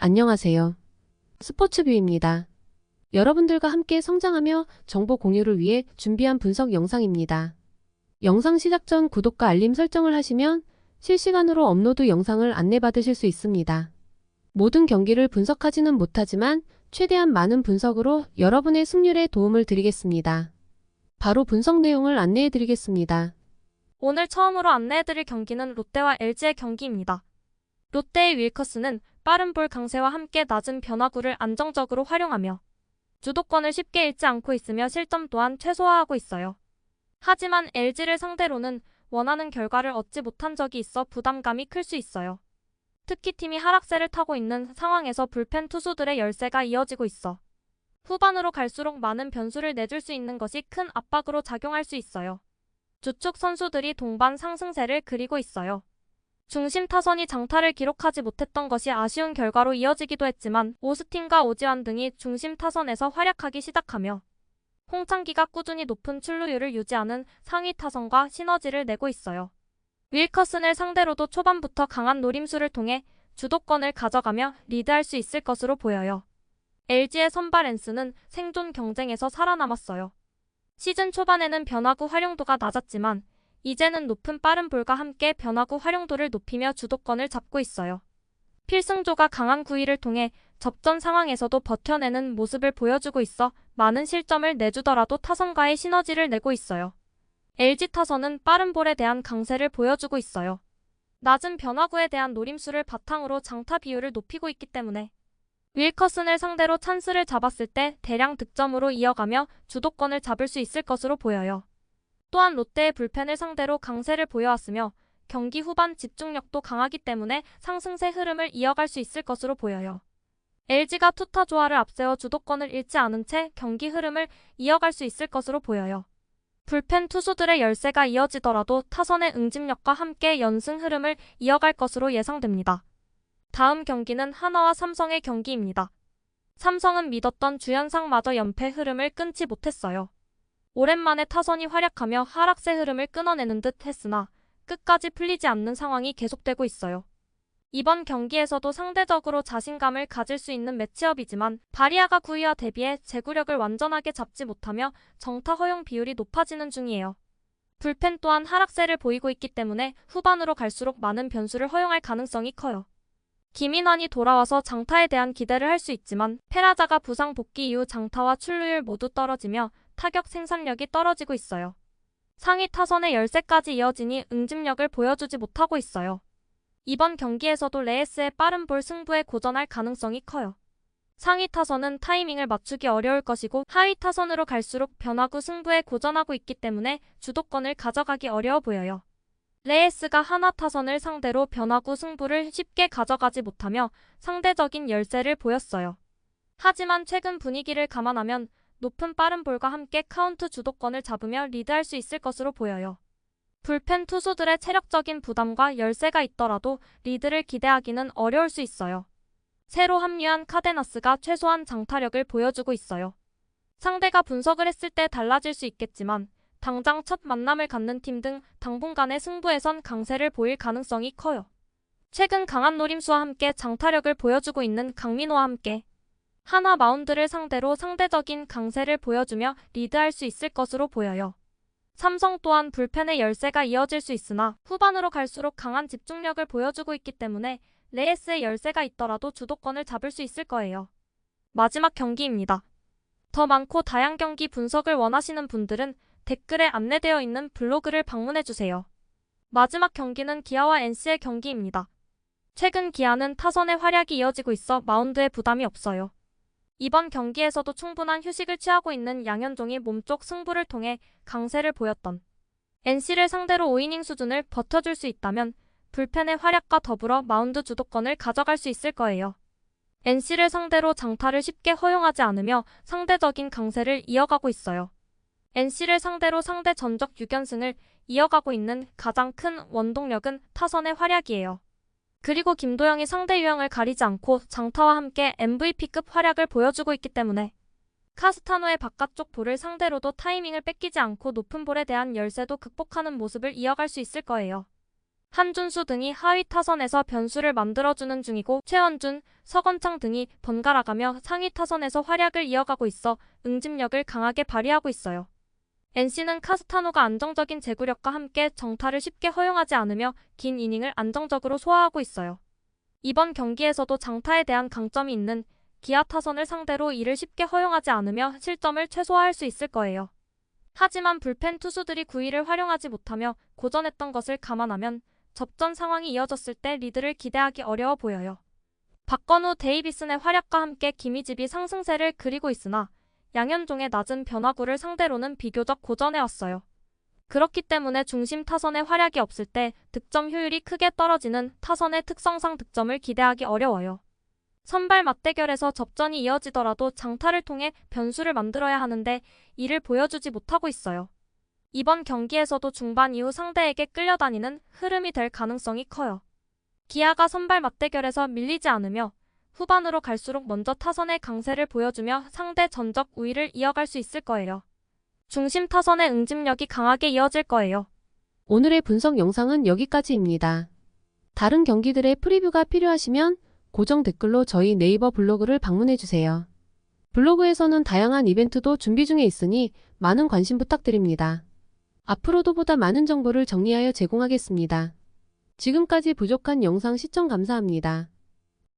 안녕하세요. 스포츠뷰입니다. 여러분들과 함께 성장하며 정보 공유를 위해 준비한 분석 영상입니다. 영상 시작 전 구독과 알림 설정을 하시면 실시간으로 업로드 영상을 안내받으실 수 있습니다. 모든 경기를 분석하지는 못하지만 최대한 많은 분석으로 여러분의 승률에 도움을 드리겠습니다. 바로 분석 내용을 안내해 드리겠습니다. 오늘 처음으로 안내해드릴 경기는 롯데와 LG의 경기입니다. 롯데의 윌커스는 빠른 볼 강세와 함께 낮은 변화구를 안정적으로 활용하며 주도권을 쉽게 잃지 않고 있으며 실점 또한 최소화하고 있어요. 하지만 LG를 상대로는 원하는 결과를 얻지 못한 적이 있어 부담감이 클 수 있어요. 특히 팀이 하락세를 타고 있는 상황에서 불펜 투수들의 열세가 이어지고 있어 후반으로 갈수록 많은 변수를 내줄 수 있는 것이 큰 압박으로 작용할 수 있어요. 주축 선수들이 동반 상승세를 그리고 있어요. 중심 타선이 장타를 기록하지 못했던 것이 아쉬운 결과로 이어지기도 했지만 오스틴과 오지환 등이 중심 타선에서 활약하기 시작하며 홍창기가 꾸준히 높은 출루율을 유지하는 상위 타선과 시너지를 내고 있어요. 윌커슨을 상대로도 초반부터 강한 노림수를 통해 주도권을 가져가며 리드할 수 있을 것으로 보여요. LG의 선발 앤스는 생존 경쟁에서 살아남았어요. 시즌 초반에는 변화구 활용도가 낮았지만 이제는 높은 빠른 볼과 함께 변화구 활용도를 높이며 주도권을 잡고 있어요. 필승조가 강한 구위를 통해 접전 상황에서도 버텨내는 모습을 보여주고 있어 많은 실점을 내주더라도 타선과의 시너지를 내고 있어요. LG 타선은 빠른 볼에 대한 강세를 보여주고 있어요. 낮은 변화구에 대한 노림수를 바탕으로 장타 비율을 높이고 있기 때문에 윌커슨을 상대로 찬스를 잡았을 때 대량 득점으로 이어가며 주도권을 잡을 수 있을 것으로 보여요. 또한 롯데의 불펜을 상대로 강세를 보여왔으며 경기 후반 집중력도 강하기 때문에 상승세 흐름을 이어갈 수 있을 것으로 보여요. LG가 투타 조화를 앞세워 주도권을 잃지 않은 채 경기 흐름을 이어갈 수 있을 것으로 보여요. 불펜 투수들의 열세가 이어지더라도 타선의 응집력과 함께 연승 흐름을 이어갈 것으로 예상됩니다. 다음 경기는 하나와 삼성의 경기입니다. 삼성은 믿었던 주연상마저 연패 흐름을 끊지 못했어요. 오랜만에 타선이 활약하며 하락세 흐름을 끊어내는 듯 했으나 끝까지 풀리지 않는 상황이 계속되고 있어요. 이번 경기에서도 상대적으로 자신감을 가질 수 있는 매치업이지만 바리아가 9위와 대비해 제구력을 완전하게 잡지 못하며 정타 허용 비율이 높아지는 중이에요. 불펜 또한 하락세를 보이고 있기 때문에 후반으로 갈수록 많은 변수를 허용할 가능성이 커요. 김인환이 돌아와서 장타에 대한 기대를 할 수 있지만 페라자가 부상 복귀 이후 장타와 출루율 모두 떨어지며 타격 생산력이 떨어지고 있어요. 상위 타선의 열세까지 이어지니 응집력을 보여주지 못하고 있어요. 이번 경기에서도 레이스의 빠른 볼 승부에 고전할 가능성이 커요. 상위 타선은 타이밍을 맞추기 어려울 것이고 하위 타선으로 갈수록 변화구 승부에 고전하고 있기 때문에 주도권을 가져가기 어려워 보여요. 레이스가 하나 타선을 상대로 변화구 승부를 쉽게 가져가지 못하며 상대적인 열세를 보였어요. 하지만 최근 분위기를 감안하면 높은 빠른 볼과 함께 카운트 주도권을 잡으며 리드할 수 있을 것으로 보여요. 불펜 투수들의 체력적인 부담과 열세가 있더라도 리드를 기대하기는 어려울 수 있어요. 새로 합류한 카데나스가 최소한 장타력을 보여주고 있어요. 상대가 분석을 했을 때 달라질 수 있겠지만 당장 첫 만남을 갖는 팀 등 당분간의 승부에선 강세를 보일 가능성이 커요. 최근 강한 노림수와 함께 장타력을 보여주고 있는 강민호와 함께 하나 마운드를 상대로 상대적인 강세를 보여주며 리드할 수 있을 것으로 보여요. 삼성 또한 불펜의 열세가 이어질 수 있으나 후반으로 갈수록 강한 집중력을 보여주고 있기 때문에 레이스의 열세가 있더라도 주도권을 잡을 수 있을 거예요. 마지막 경기입니다. 더 많고 다양 경기 분석을 원하시는 분들은 댓글에 안내되어 있는 블로그를 방문해주세요. 마지막 경기는 기아와 NC의 경기입니다. 최근 기아는 타선의 활약이 이어지고 있어 마운드에 부담이 없어요. 이번 경기에서도 충분한 휴식을 취하고 있는 양현종이 몸쪽 승부를 통해 강세를 보였던 NC를 상대로 5이닝 수준을 버텨줄 수 있다면 불펜의 활약과 더불어 마운드 주도권을 가져갈 수 있을 거예요. NC를 상대로 장타를 쉽게 허용하지 않으며 상대적인 강세를 이어가고 있어요. NC를 상대로 상대 전적 6연승을 이어가고 있는 가장 큰 원동력은 타선의 활약이에요. 그리고 김도영이 상대 유형을 가리지 않고 장타와 함께 MVP급 활약을 보여주고 있기 때문에 카스타노의 바깥쪽 볼을 상대로도 타이밍을 뺏기지 않고 높은 볼에 대한 열세도 극복하는 모습을 이어갈 수 있을 거예요. 한준수 등이 하위 타선에서 변수를 만들어주는 중이고 최원준, 서건창 등이 번갈아가며 상위 타선에서 활약을 이어가고 있어 응집력을 강하게 발휘하고 있어요. NC는 카스타노가 안정적인 제구력과 함께 정타를 쉽게 허용하지 않으며 긴 이닝을 안정적으로 소화하고 있어요. 이번 경기에서도 장타에 대한 강점이 있는 기아 타선을 상대로 이를 쉽게 허용하지 않으며 실점을 최소화할 수 있을 거예요. 하지만 불펜 투수들이 9위를 활용하지 못하며 고전했던 것을 감안하면 접전 상황이 이어졌을 때 리드를 기대하기 어려워 보여요. 박건우, 데이비슨의 활약과 함께 김희집이 상승세를 그리고 있으나 양현종의 낮은 변화구를 상대로는 비교적 고전해왔어요. 그렇기 때문에 중심 타선의 활약이 없을 때 득점 효율이 크게 떨어지는 타선의 특성상 득점을 기대하기 어려워요. 선발 맞대결에서 접전이 이어지더라도 장타를 통해 변수를 만들어야 하는데 이를 보여주지 못하고 있어요. 이번 경기에서도 중반 이후 상대에게 끌려다니는 흐름이 될 가능성이 커요. 기아가 선발 맞대결에서 밀리지 않으며 후반으로 갈수록 먼저 타선의 강세를 보여주며 상대 전적 우위를 이어갈 수 있을 거예요. 중심 타선의 응집력이 강하게 이어질 거예요. 오늘의 분석 영상은 여기까지입니다. 다른 경기들의 프리뷰가 필요하시면 고정 댓글로 저희 네이버 블로그를 방문해주세요. 블로그에서는 다양한 이벤트도 준비 중에 있으니 많은 관심 부탁드립니다. 앞으로도 보다 많은 정보를 정리하여 제공하겠습니다. 지금까지 부족한 영상 시청 감사합니다.